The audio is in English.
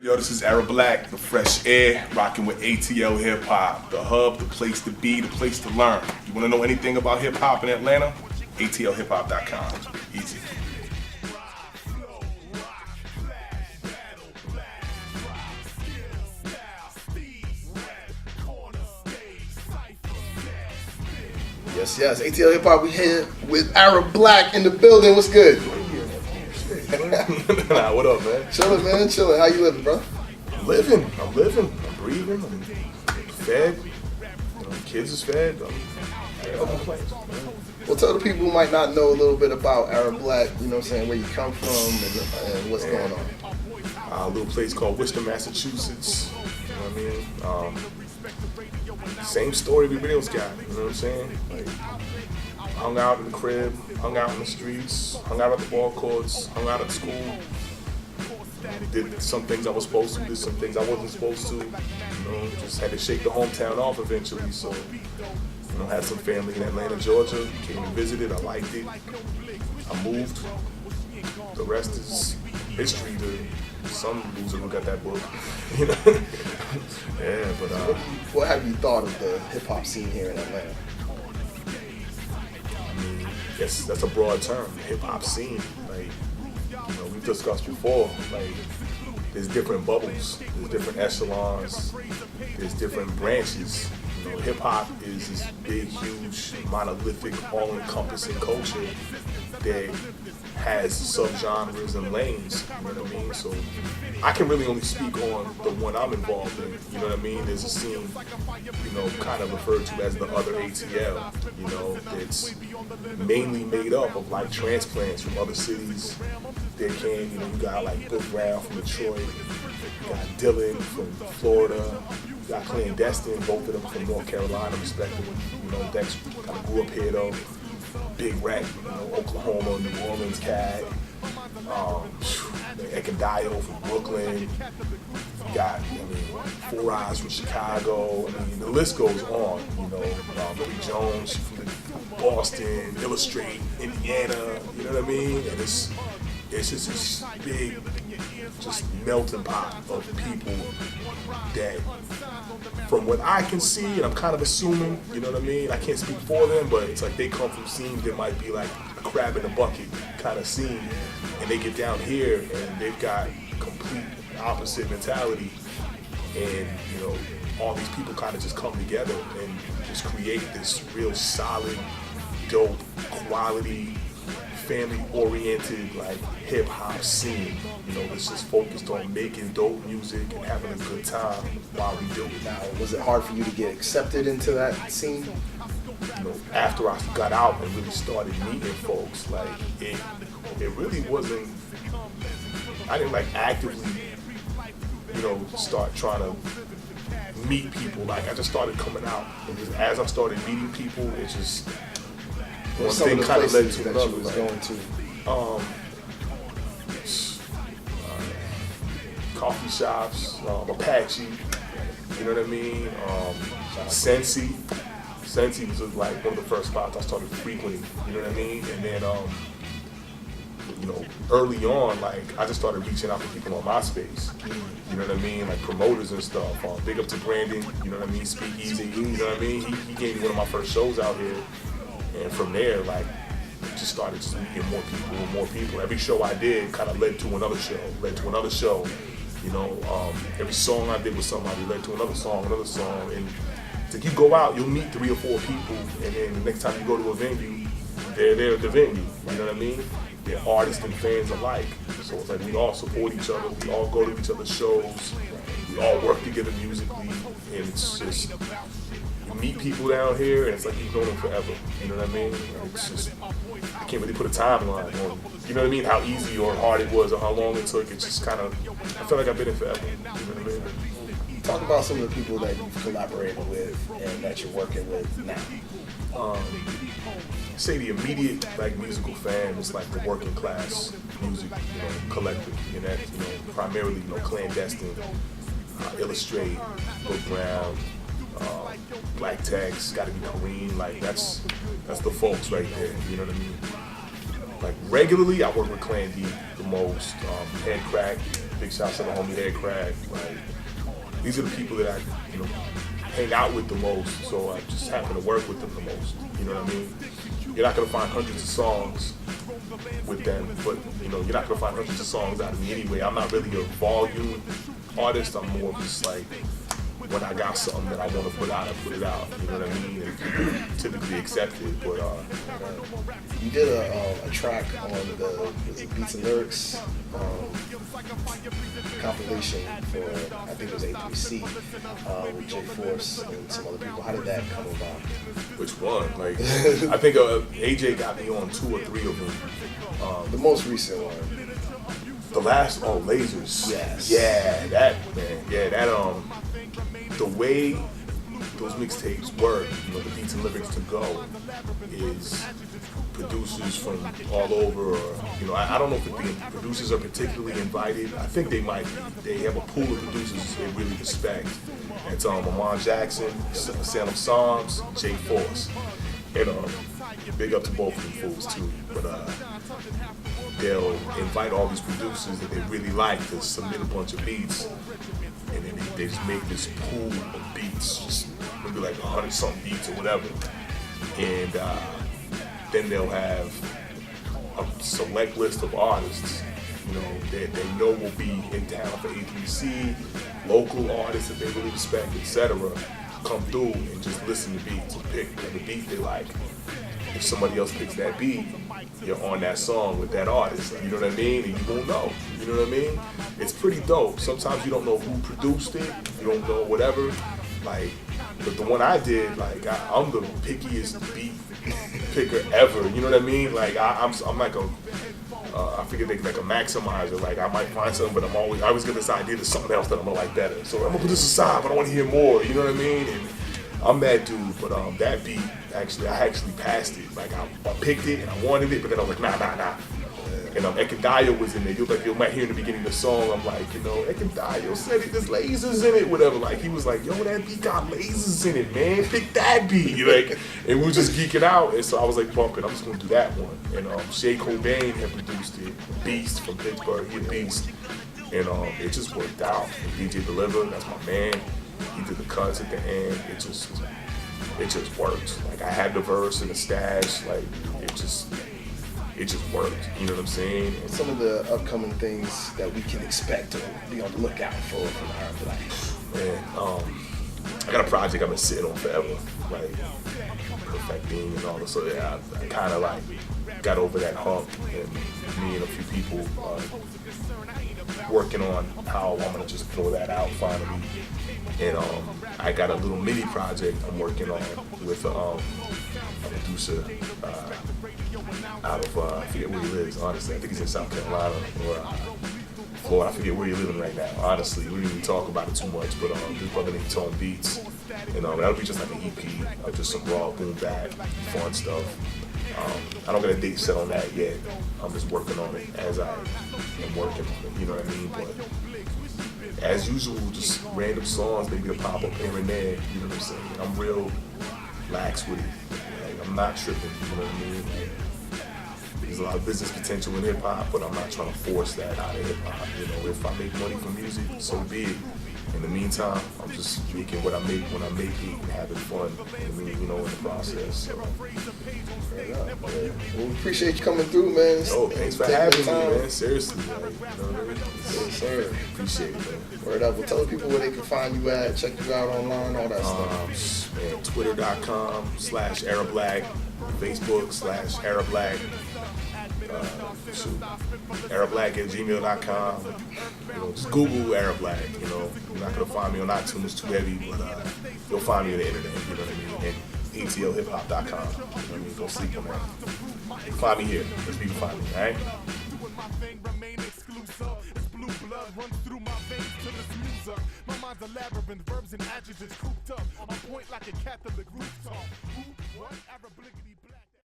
Yo, this is Arablak, the fresh air, rocking with ATL Hip Hop, the hub, the place to be, the place to learn. You want to know anything about hip hop in Atlanta? atlhiphop.com. Easy. Yes. ATL Hip Hop, we here with Arablak in the building. What's good? Nah, what up, man? Chillin', man. Chillin'. How you living, bro? I'm living, I'm breathing, I'm fed. You know, kids is fed. No complaints. Well, tell the people who might not know a little bit about Arablak, you know what I'm saying, where you come from and what's going on. A little place called Worcester, Massachusetts. You know what I mean? Same story everybody else got, you know what I'm saying? Like, hung out in the crib, hung out in the streets, hung out at the ball courts, hung out at school. Did some things I was supposed to, did some things I wasn't supposed to. You know, just had to shake the hometown off eventually. So, you know, had some family in Atlanta, Georgia. Came and visited. I liked it. I moved. The rest is history to some loser who got that book. You know? Yeah, but what have you thought of the hip hop scene here in Atlanta? I mean, that's a broad term. Hip hop scene, like, you know, we've discussed before, like, there's different bubbles, there's different echelons, there's different branches. You know, hip hop is this big, huge, monolithic, all-encompassing culture that has subgenres and lanes, you know what I mean? So I can really only speak on the one I'm involved in, you know what I mean? There's a scene, you know, kind of referred to as the other ATL, you know, that's mainly made up of like transplants from other cities that came, you know, you got like Bill Brown from Detroit, you got Dylan from Florida, you got Clandestine, both of them from North Carolina respectively, you know, Dex kind of grew up here though. Big Rat, you know, Oklahoma, New Orleans cat, Ekandayo from Brooklyn, you got, Four Eyes from Chicago, the list goes on, you know, Billy Jones from Boston, Illustrate, Indiana, you know what I mean? And it's just this big, just melting pot of people that, from what I can see, and I'm kind of assuming, you know what I mean? I can't speak for them, but it's like they come from scenes that might be like a crab in a bucket kind of scene, and they get down here and they've got complete opposite mentality, and you know, all these people kind of just come together and just create this real solid, dope, quality, family-oriented, like, hip-hop scene, you know, that's just focused on making dope music and having a good time while we do it. Now, was it hard for you to get accepted into that scene? You know, after I got out and really started meeting folks, like, it really wasn't, I didn't, like, actively, you know, start trying to meet people. Like, I just started coming out, and just as I started meeting people, it's just, one thing kind of led to another. You was going to? Coffee shops, Apache, you know what I mean? Sensi was like one of the first spots I started frequenting, you know what I mean? And then, you know, early on, like, I just started reaching out to people on MySpace, you know what I mean? Like promoters and stuff. Big up to Brandon, you know what I mean? Speak Easy, you know what I mean? He gave me one of my first shows out here. And from there, like, just started just meeting more people. Every show I did kind of led to another show, you know. Every song I did with somebody led to another song. And so you go out, you'll meet 3 or 4 people, and then the next time you go to a venue, they're there at the venue, you know what I mean? They're artists and fans alike. So it's like we all support each other, we all go to each other's shows, we all work together musically, and it's just, you meet people down here, and it's like you've known them forever. You know what I mean? It's just, I can't really put a timeline on, you know what I mean? How easy or hard it was, or how long it took. It's just kind of, I feel like I've been in forever. You know what I mean? Talk about some of the people that you've collaborated with and that you're working with now. Say the immediate, like, musical fan is like the working class music, you know, collective, and that, you know, primarily, you know, Clandestine, Illustrate, Bill Brown, Black Text, Gotta Be Kareem, like that's the folks right there, you know what I mean? Like regularly, I work with Clan D the most, Head Crack, Big shouts to the homie Head Crag. Like, these are the people that I, hang out with the most, so I just happen to work with them the most. You know what I mean? You're not gonna find hundreds of songs with them, but you're not gonna find hundreds of songs out of me anyway. I'm not really a volume artist. I'm more just like, when I got something that I want to put out, I put it out. You know what I mean? And typically accept it. But you did a track on the Beats and Lyrics compilation for, I think it was A3C, with J Force and some other people. How did that come about? Which one? Like, I think AJ got me on 2 or 3 of them. The most recent one. The last, Lasers. Yes. Yeah, that, man. Yeah, that, the way those mixtapes work, the Beats and Lyrics to go, is producers from all over, or, I don't know if the producers are particularly invited. I think they might be. They have a pool of producers they really respect. And it's Amon Jackson, Salem Psalms, J Force. And big up to both of them fools too. But they'll invite all these producers that they really like to submit a bunch of beats. And then they just make this pool of beats, just maybe like 100-something beats or whatever. And then they'll have a select list of artists, that they know will be in town for A3C, local artists that they really respect, etc. Come through and just listen to beats and pick the beat they like. If somebody else picks that beat, you're on that song with that artist. You know what I mean? And you won't know. You know what I mean? It's pretty dope. Sometimes you don't know who produced it. You don't know whatever. Like, but the one I did, like, I'm the pickiest beat picker ever. You know what I mean? Like, I'm like I figure they like a maximizer. Like, I might find something, but I always get this idea to something else that I'm gonna like better. So I'm gonna put this aside, but I want to hear more. You know what I mean? And I'm that dude. But that beat, I actually passed it. Like, I picked it and I wanted it, but then I was like, nah. And Ekandayo was in there. You might hear in the beginning of the song, I'm like, Ekandayo said it, there's lasers in it, whatever. Like, he was like, yo, that beat got lasers in it, man. Pick that beat. Like, and we were just geeking out. And so I was like, bumping, I'm just gonna do that one. And Shay Cobain had produced it, Beast from Pittsburgh, he a beast. And it just worked out. And DJ Deliver, that's my man. He did the cuts at the end. It just worked. Like, I had the verse and the stash. Like, it just worked. You know what I'm saying? And some of the upcoming things that we can expect or be on the lookout for from Arablak. Man, I got a project I've been sitting on forever, like perfecting and all this. So yeah, I kind of like got over that hump, and me and a few people working on how I'm gonna just throw that out finally. And I got a little mini project I'm working on with a producer out of I forget where he lives. Honestly, I think he's in South Carolina or Florida. I forget where he's living right now. Honestly, we didn't even talk about it too much. But this brother named Tone Beats, and that'll be just like an EP, just some raw boom bap, fun stuff. I don't got a date set on that yet. I'm just working on it as I am working on it. You know what I mean? But as usual, just random songs, maybe a pop up here and there. You know what I'm saying? I'm real lax with it. Like, I'm not tripping. You know what I mean? Like, there's a lot of business potential in hip hop, but I'm not trying to force that out of hip hop. If I make money from music, so be it. In the meantime, I'm just making what I make when I make it and having fun. In the process. So. Yeah. Well, we appreciate you coming through, man. Oh, thanks for having me, man. Seriously, like, Yes, sir. Appreciate it, man. Word up. Well, tell the people where they can find you at, check you out online, all that stuff. Man, Twitter.com/Arablak, Facebook/Arablak. Arablak@gmail.com. Just Google Arablak. You're not gonna find me on iTunes, too heavy, but you'll find me on the internet. You know what I mean? And atlhiphop.com. You know what I mean? Don't sleep on that. Find me here. Let's be find me. All right. Runs through my veins till it's music. My mind's a labyrinth, verbs and adjectives cooped up on point like a Catholic rooftop. Who, what, Arablickety